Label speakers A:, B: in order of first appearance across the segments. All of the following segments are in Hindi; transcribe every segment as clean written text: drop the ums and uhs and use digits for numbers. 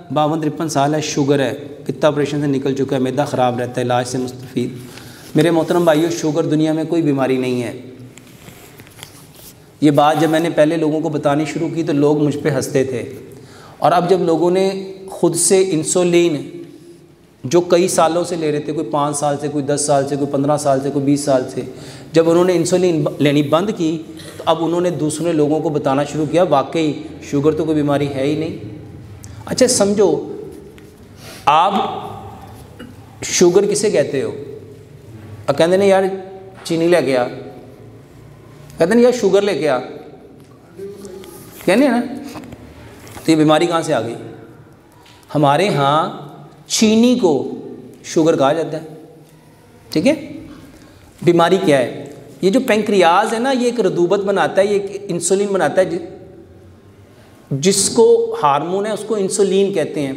A: 52-53 साल है, शुगर है, पित्ता ऑपरेशन से निकल चुका है, मैदा ख़राब रहता है, इलाज से मुस्तफ़ीद। मेरे मोहतरम भाइयों, शुगर दुनिया में कोई बीमारी नहीं है। ये बात जब मैंने पहले लोगों को बतानी शुरू की तो लोग मुझ पे हंसते थे, और अब जब लोगों ने ख़ुद से इंसुलिन जो कई सालों से ले रहे थे, कोई 5 साल से, कोई 10 साल से, कोई 15 साल से, कोई 20 साल से, जब उन्होंने इंसुलिन लेनी बंद की तो अब उन्होंने दूसरे लोगों को बताना शुरू किया वाकई शुगर तो कोई बीमारी है ही नहीं। अच्छा समझो, आप शुगर किसे कहते हो? अब कहते नहीं यार चीनी लेके आ, कहते नहीं यार शुगर लेके आ, कहने ना, तो ये बीमारी कहाँ से आ गई? हमारे यहाँ चीनी को शुगर कहा जाता है, ठीक है। बीमारी क्या है? ये जो पैंक्रियाज है ना, ये एक रतूबत बनाता है, ये एक इंसुलिन बनाता है, जिसको हार्मोन है उसको इंसुलिन कहते हैं।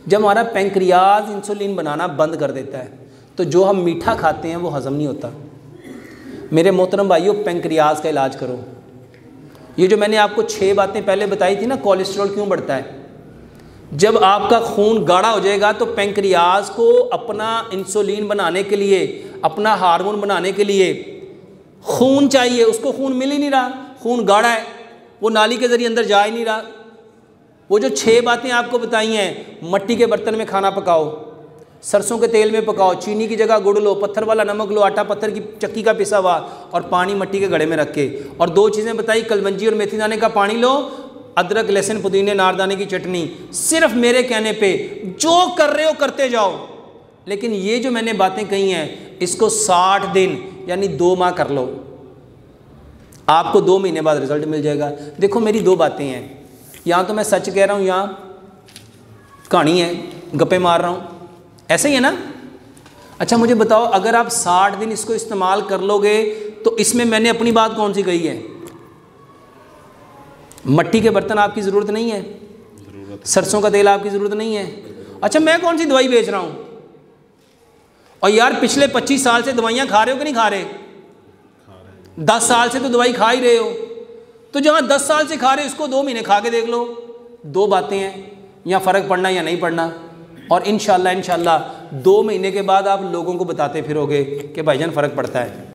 A: जब हमारा पैंक्रियाज इंसुलिन बनाना बंद कर देता है तो जो हम मीठा खाते हैं वो हज़म नहीं होता। मेरे मोहतरम भाइयों, पैंक्रियाज का इलाज करो। ये जो मैंने आपको 6 बातें पहले बताई थी ना, कोलेस्ट्रॉल क्यों बढ़ता है? जब आपका खून गाढ़ा हो जाएगा तो पैंक्रियाज को अपना इंसुलिन बनाने के लिए, अपना हार्मोन बनाने के लिए खून चाहिए, उसको खून मिल ही नहीं रहा, खून गाढ़ा है, वो नाली के ज़रिए अंदर जा ही नहीं रहा। वो जो 6 बातें आपको बताई हैं, मट्टी के बर्तन में खाना पकाओ, सरसों के तेल में पकाओ, चीनी की जगह गुड़ लो, पत्थर वाला नमक लो, आटा पत्थर की चक्की का पिसा हुआ, और पानी मट्टी के घड़े में रख के, और 2 चीज़ें बताई, कलवंजी और मेथी दाने का पानी लो, अदरक लहसुन पुदीने नारदाने की चटनी। सिर्फ मेरे कहने पे जो कर रहे हो करते जाओ, लेकिन ये जो मैंने बातें कही हैं इसको 60 दिन यानी 2 माह कर लो, आपको 2 महीने बाद रिजल्ट मिल जाएगा। देखो मेरी 2 बातें हैं, यहाँ तो मैं सच कह रहा हूँ, यहाँ कहानी है, गप्पे मार रहा हूँ, ऐसे ही है ना। अच्छा मुझे बताओ, अगर आप 60 दिन इसको इस्तेमाल कर लोगे तो इसमें मैंने अपनी बात कौन सी कही है? मट्टी के बर्तन आपकी ज़रूरत नहीं है, सरसों का तेल आपकी ज़रूरत नहीं है। अच्छा मैं कौन सी दवाई बेच रहा हूँ? और यार पिछले 25 साल से दवाइयाँ खा रहे हो कि नहीं खा रहे? 10 साल से तो दवाई खा ही रहे हो, तो जहाँ 10 साल से खा रहे हो उसको 2 महीने खा के देख लो। 2 बातें हैं, या फ़र्क पड़ना या नहीं पड़ना। और इंशाल्लाह 2 महीने के बाद आप लोगों को बताते फिरोगे कि भाईजान फ़र्क पड़ता है।